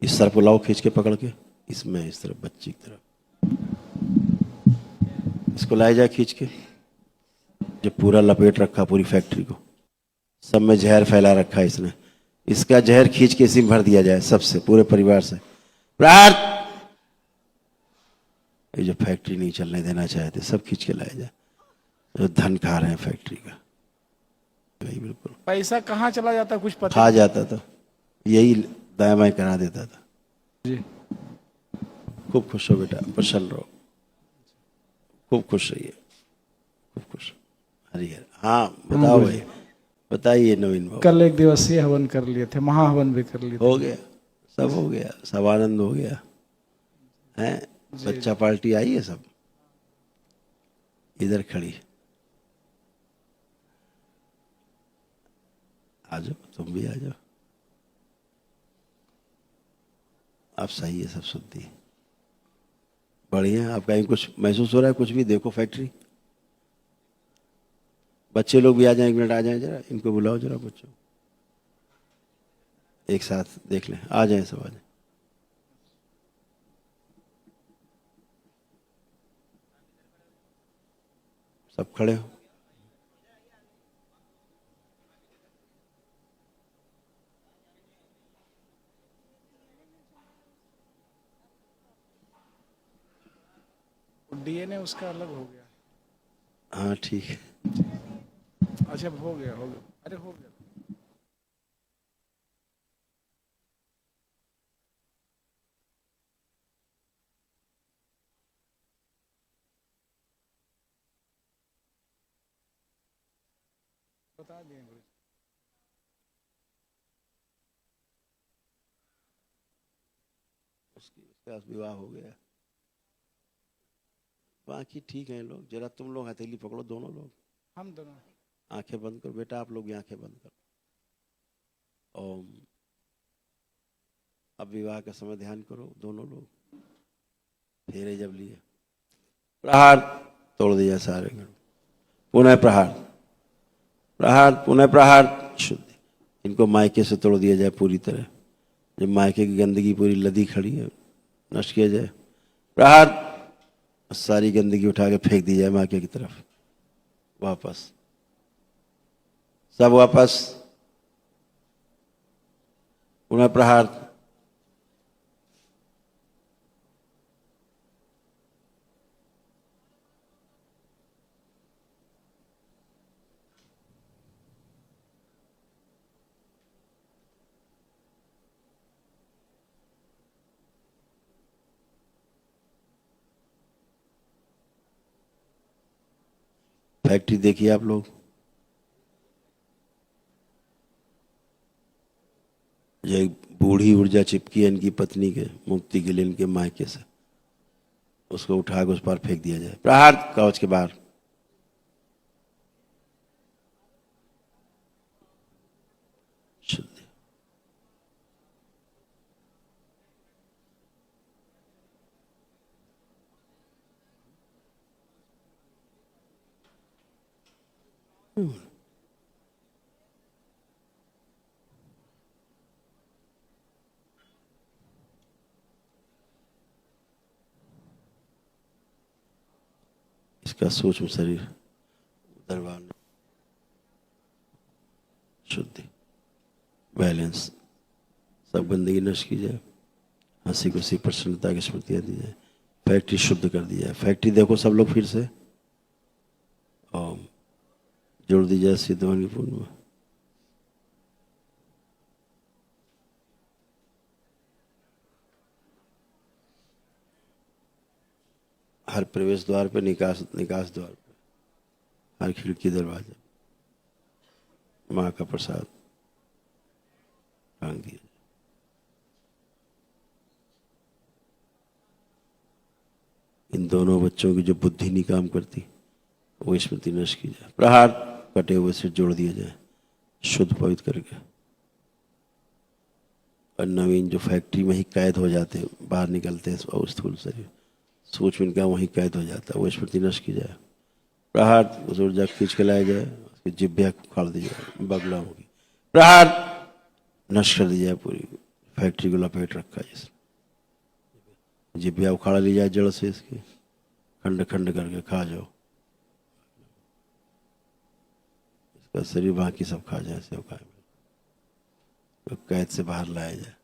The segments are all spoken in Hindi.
इस तरफ को लाओ खींच के पकड़ के, इसमें इस तरफ बच्ची की तरफ इसको लाया जाए खींच के। जो पूरा लपेट रखा पूरी फैक्ट्री को, सब में जहर फैला रखा है इसने, इसका जहर खींच के इसी में भर दिया जाए सबसे, पूरे परिवार से। प्रहार! ये जो फैक्ट्री नहीं चलने देना चाहते सब खींच के लाया जाए, जो धन खा रहे हैं फैक्ट्री का। बिल्कुल पैसा कहाँ चला जाता कुछ पता खा जाता था, यही दाएं बाएं करा देता था जी। खूब खुश हो बेटा, प्रसन्न रहो, खूब खुश रहिए, खूब खुश। हरि हर। हाँ बताओ भाई, बताइए नवीन बाबू। कल एक दिवसीय हवन कर लिए थे, महाहवन भी कर लिए थे। हो गया, सब हो गया, सब आनंद हो गया है। बच्चा पार्टी आई है सब, इधर खड़ी। आ जाओ, तुम भी आ जाओ। आप सही है, सब सुनती है, बढ़िया। आप कहीं कुछ महसूस हो रहा है, कुछ भी देखो फैक्ट्री। बच्चे लोग भी आ जाएं, एक मिनट आ जाएं जरा, इनको बुलाओ जरा बच्चों, एक साथ देख लें, आ जाएं सब, आ जाएं। सब खड़े हो। डीएनए उसका अलग हो गया। हाँ ठीक है। अच्छा हो गया, हो गया, अरे हो गया। बता दिए गुरु जी। उसका विवाह हो गया, बाकी ठीक है लोग। जरा तुम लोग हथेली पकड़ो दोनों लोग, हम दोनों आंखें बंद करो बेटा, आप लोग भी आंखें बंद करो। ओम। अब विवाह का समय ध्यान करो दोनों लोग। फेरे जब लिए, प्रहार तोड़ दिया सारे घर, पुनः प्रहार, प्रहार पुनः प्रहार, शुद्ध। इनको मायके से तोड़ दिया जाए पूरी तरह, जब मायके की गंदगी पूरी लदी खड़ी है, नष्ट किया जाए। प्रहार! सारी गंदगी उठा के फेंक दी जाए मायके की तरफ, वापस, सब वापस, पुनः प्रहार। फैक्ट्री देखिए आप लोग, जो एक बूढ़ी ऊर्जा चिपकी है इनकी पत्नी के मुक्ति के लिए इनके मायके से, उसको उठा के उस पार फेंक दिया जाए। प्रहार कवच के बाहर। शुद्ध। इसका सूक्ष्म शरीर दरबार में शुद्धि, बैलेंस, सब गंदगी नष्ट की जाए, हंसी खुशी प्रसन्नता की स्मृतियाँ दी जाए, फैक्ट्री शुद्ध कर दी जाए। फैक्ट्री देखो सब लोग फिर से, और जोड़ दी जाए सिद्धवानी पुण्य में। हर प्रवेश द्वार पे, निकास द्वार पे, हर खिड़की दरवाजे माँ का प्रसाद टांग दिया। इन दोनों बच्चों की जो बुद्धि नहीं काम करती वो स्मृति नष्ट की जाए। प्रहार कटे हुए से जोड़ दिया जाए, शुद्ध पवित्र करके। और नवीन जो फैक्ट्री में ही कैद हो जाते हैं, बाहर निकलते हैं और स्थूल शरीर सूक्ष्म इनका वहीं कैद हो जाता है, वो स्मृति नष्ट की जाए। प्रहार उस ऊर्जा खींच के लाया जाए, उसकी जिब्बिया उखाड़ दी जाए, बगला होगी। प्रहार नष्ट कर दी जाए पूरी फैक्ट्री को लपेट रखा है जिसने। जिब्या उखाड़ ली जाए जड़ से इसकी, खंड खंड करके खा जाओ, इसका शरीर बाकी सब खा जाए, सब खाए, तो कैद से बाहर लाया जाए।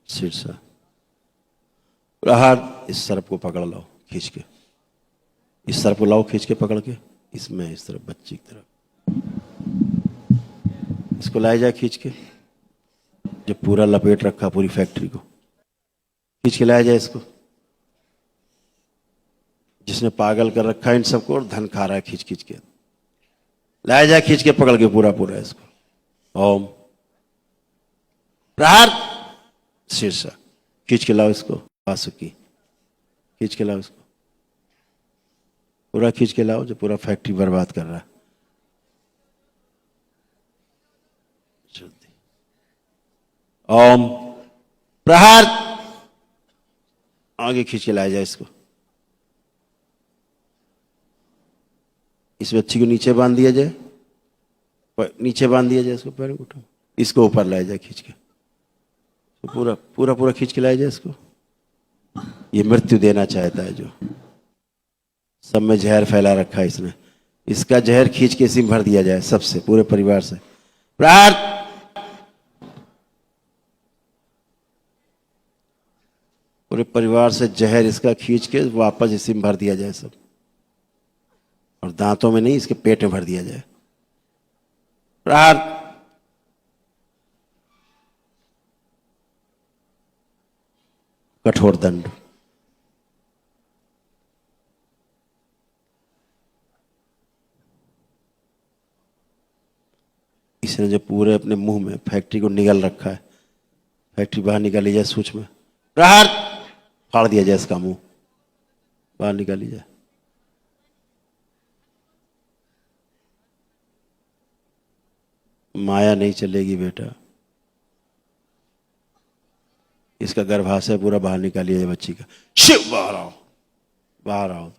शीर्षा प्रहार, इस सर्प को पकड़ लाओ खींच के, इस सर्प को लाओ खींच के पकड़ के, इसमें इस तरफ बच्ची की तरफ, इसको लाया जाए खींच के, जो पूरा लपेट रखा पूरी फैक्ट्री को, खींच के लाया जाए इसको, जिसने पागल कर रखा है इन सबको और धन खा रहा है खींच खींच के, लाया जाए खींच के पकड़ के पूरा पूरा इसको। ओम प्रहार, शीर्षा खींच के लाओ इसको, वासुकी खींच के लाओ इसको, पूरा खींच के लाओ, जो पूरा फैक्ट्री बर्बाद कर रहा है। ओम प्रहार, आगे खींच के लाया जाए इसको, इस बच्ची को नीचे बांध दिया जाए, नीचे बांध दिया जाए इसको, पैर उठो, इसको ऊपर लाया जाए खींच के, तो पूरा पूरा पूरा खींच के लाया जाए इसको। ये मृत्यु देना चाहता है, जो सब में जहर फैला रखा है इसने, इसका जहर खींच के इसी में भर दिया जाए, सबसे पूरे परिवार से। प्रहार, पूरे परिवार से जहर इसका खींच के वापस इसी में भर दिया जाए सब, और दांतों में नहीं, इसके पेट में भर दिया जाए। प्रहार, कठोर दंड। इसने जो पूरे अपने मुंह में फैक्ट्री को निगल रखा है, फैक्ट्री बाहर निकाली जाए सूक्ष्म में। प्रहार, फाड़ दिया जाए इसका मुंह, बाहर निकाली जाए। माया नहीं चलेगी बेटा, इसका गर्भाशय पूरा बाहर निकालिए बच्ची का। शिव बाहर आओ, बाहर आओ,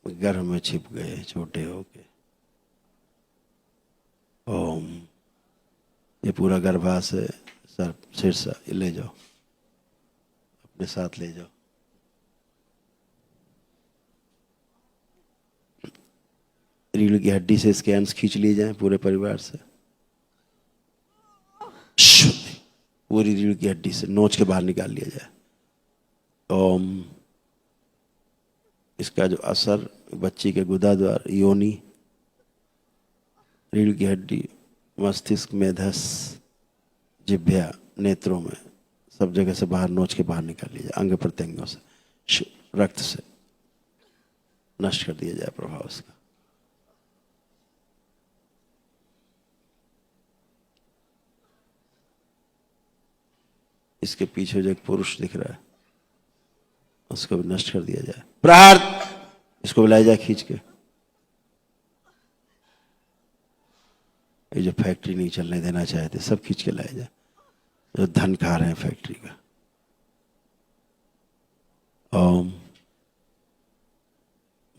गर्भ में छिप गए छोटे होके। ओम, ये पूरा गर्भाशय सर शीर्षा ये ले जाओ, अपने साथ ले जाओ। रीढ़ की हड्डी से इसके अंश खींच लिए जाए पूरे परिवार से, पूरी रीढ़ की हड्डी से नोच के बाहर निकाल लिया जाए। ओम, इसका जो असर बच्ची के गुदाद्वार, योनि, रीढ़ की हड्डी, मस्तिष्क, मेधस, जिह्वा, नेत्रों में, सब जगह से बाहर नोच के बाहर निकाल लिया जाए, अंग प्रत्यंगों से, रक्त से नष्ट कर दिया जाए प्रभाव उसका। इसके पीछे जो एक पुरुष दिख रहा है उसको भी नष्ट कर दिया जाए। प्रहार, इसको बुलाया जाए खींच के, ये जो फैक्ट्री नहीं चलने देना चाहते सब खींच के लाया जाए, जो धन खा रहे हैं फैक्ट्री का। ओम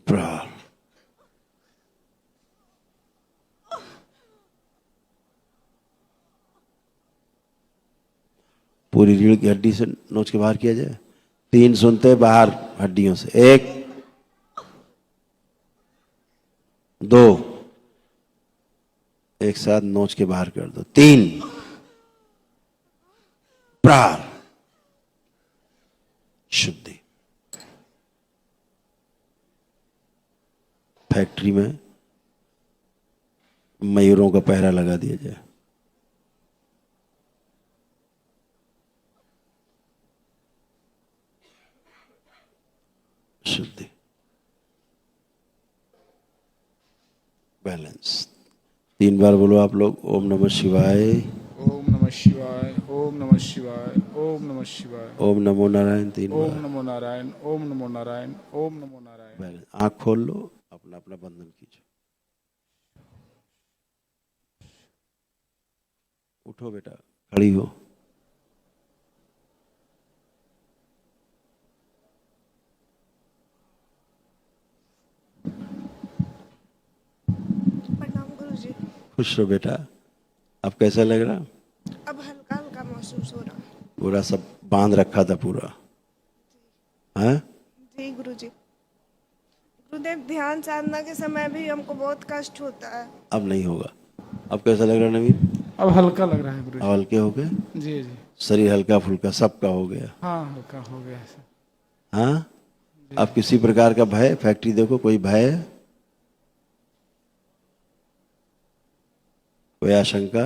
प्रहार, पूरी रीढ़ की हड्डी से नोच के बाहर किया जाए। 3 सुनते बाहर हड्डियों से, 1 2, एक साथ नोच के बाहर कर दो। 3 प्रहार, शुद्धि। फैक्ट्री में मयूरों का पहरा लगा दिया जाए। शुद्धि, बैलेंस। 3 बार बोलो आप लोग, ओम नमः शिवाय, ओम नमः शिवाय, ओम नमः शिवाय, ओम नमः शिवाय, ओम नमो नारायण। 3 ओम बार नमो नारायण, ओम नमो नारायण, ओम नमो नारायण। बैलेंस। आंख खोल लो, अपना अपना बंधन कीजिए। उठो बेटा, खड़ी हो। प्रणाम गुरुजी। खुश रहो बेटा। अब कैसा लग रहा? अब हल्का हल्का महसूस हो रहा। पूरा सब बांध रखा था पूरा, हाँ? जी गुरुजी। गुरुदेव, ध्यान साधना के समय भी हमको बहुत कष्ट होता है। अब नहीं होगा। अब कैसा लग रहा नवीन? अब हल्का लग रहा है अब गुरुजी। हल्के हो गए, जी जी। शरीर हल्का फुल्का सबका हो गया, हाँ, हल्का हो गया है। हाँ? अब किसी प्रकार का भय, फैक्ट्री देखो कोई भय है, कोई आशंका?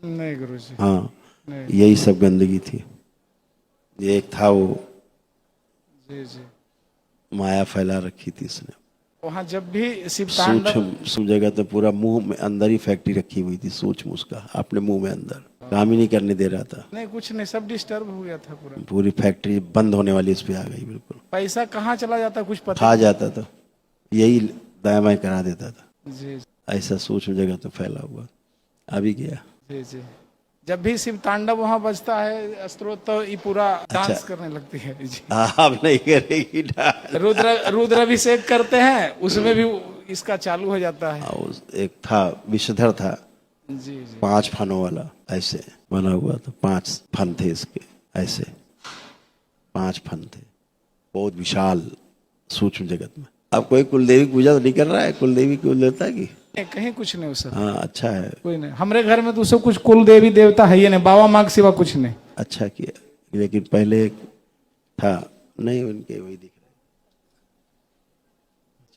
नहीं गुरुजी। हाँ, नहीं। यही सब गंदगी थी। ये एक था वो जी जी। माया फैला रखी थी इसने। वहाँ जब भी शिव तांडव। सूक्ष्म जगह तो पूरा मुंह में अंदर ही फैक्ट्री रखी हुई थी, सूक्ष्म उसका अपने मुंह में अंदर काम ही नहीं करने दे रहा था। नहीं, कुछ नहीं, सब डिस्टर्ब हो गया था पूरा। पूरी फैक्ट्री बंद होने वाली इस पे आ गई बिल्कुल। पैसा कहाँ चला जाता कुछ पता खा जाता था, यही दाएं बाएं करा देता था। जी ऐसा सूक्ष्म जगह तो फैला हुआ। अभी गया। जी जी। जब भी शिव तांडव वहाँ बजता है स्त्रोत, तो ये पूरा डांस करने लगती है जी। अब नहीं करेगी डांस। रुद्राभिषेक करते हैं, उसमें भी इसका चालू हो जाता है। एक था विषधर था, जी जी। 5 फनों वाला, ऐसे बना हुआ था। 5 फन थे इसके, ऐसे 5 फन थे, बहुत विशाल सूक्ष्म जगत में। अब कोई कुलदेवी पूजा तो नहीं कर रहा है? कुलदेवी क्यों लेता है कि? कहीं कुछ नहीं सर। हाँ, अच्छा है, कोई नहीं, हमारे घर में तो सब कुछ कुल देवी देवता है ही नहीं, बाबा माँ के सिवा कुछ नहीं। अच्छा किया। लेकिन पहले एक था, नहीं उनके वही दिख रहे,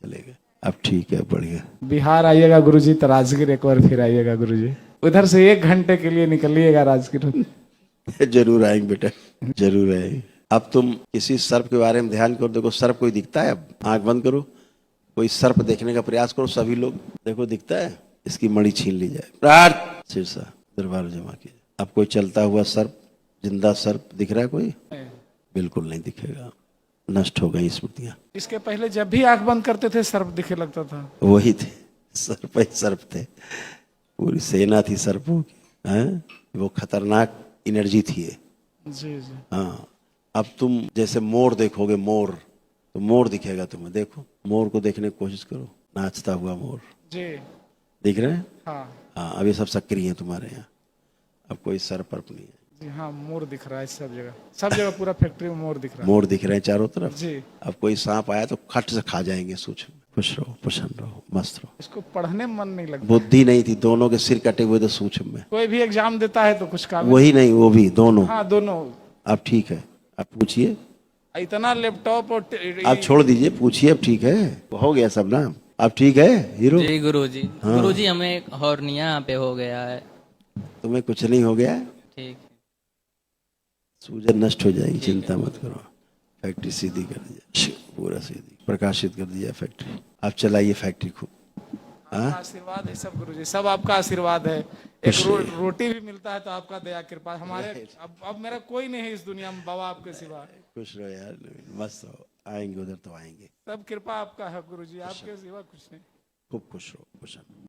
चलेगा। अब ठीक है, बढ़िया। बिहार आइएगा गुरुजी तो राजगीर एक बार फिर आइएगा गुरुजी। उधर से 1 घंटे के लिए निकलिएगा राजगीर। जरूर आएंगे बेटा, जरूर आएंगे। अब तुम किसी सर्प के बारे में ध्यान करो, देखो सर्प कोई दिखता है? अब आंख बंद करो, कोई सर्प देखने का प्रयास करो सभी लोग, देखो दिखता है? इसकी मणि छीन ली जाए। प्रार्थ शीर्षा दरबार जमा कीजिए। अब कोई चलता हुआ सर्प, जिंदा सर्प दिख रहा है कोई? बिल्कुल नहीं दिखेगा, नष्ट हो गई स्मृतियां। इसके पहले जब भी आंख बंद करते थे सर्प दिखे लगता था। वही थे, सर्प ही सर्प थे, पूरी सेना थी सर्पों की, हैं? वो खतरनाक एनर्जी थी ये। जी जी। हाँ, अब तुम जैसे मोर देखोगे, मोर तो मोर दिखेगा तुम्हें। देखो मोर को देखने की कोशिश करो, नाचता हुआ मोर जी। दिख रहे हैं? हाँ हाँ, अब ये सब सक्रिय हैं तुम्हारे यहाँ। अब कोई सर पर नहीं है। जी। हाँ, मोर दिख रहा है सब जगह, सब जगह पूरा फैक्ट्री में मोर दिख रहा है। मोर दिख रहे हैं चारों तरफ। जी। अब कोई सांप आया तो खट से खा जाएंगे। सूक्ष्म। खुश रहो, प्रसन्न रहो, मस्त रहो। इसको पढ़ने में मन नहीं लगता। बुद्धि नहीं थी, दोनों के सिर कटे हुए थे सूक्ष्म में। कोई भी एग्जाम देता है तो कुछ काम वही नहीं, वो भी दोनों। हाँ, दोनों। अब ठीक है, अब पूछिए। इतना लैपटॉप और आप छोड़ दीजिए, पूछिए। अब ठीक है, हो गया सब ना। अब ठीक है हीरो? जी गुरुजी। हाँ। गुरुजी, हमें एक हॉर्निया यहाँ पे हो गया है। तुम्हें कुछ नहीं हो गया? ठीक। सूजन नष्ट हो जाएगी, चिंता मत करो। फैक्ट्री सीधी कर दिया, पूरा सीधी प्रकाशित कर दिया फैक्ट्री। अब चलाइए फैक्ट्री खूब। आपका आशीर्वाद है सब गुरुजी, सब आपका आशीर्वाद है। एक रोटी भी मिलता है तो आपका दया कृपा। हमारे अब मेरा कोई नहीं है इस दुनिया में बाबा आपके सिवा। खुश रहो यार, मस्त रहो। आएंगे उधर तो आएंगे। सब कृपा आपका है गुरुजी, आपके सिवा कुछ नहीं। खूब खुश रहो, खुश रहो।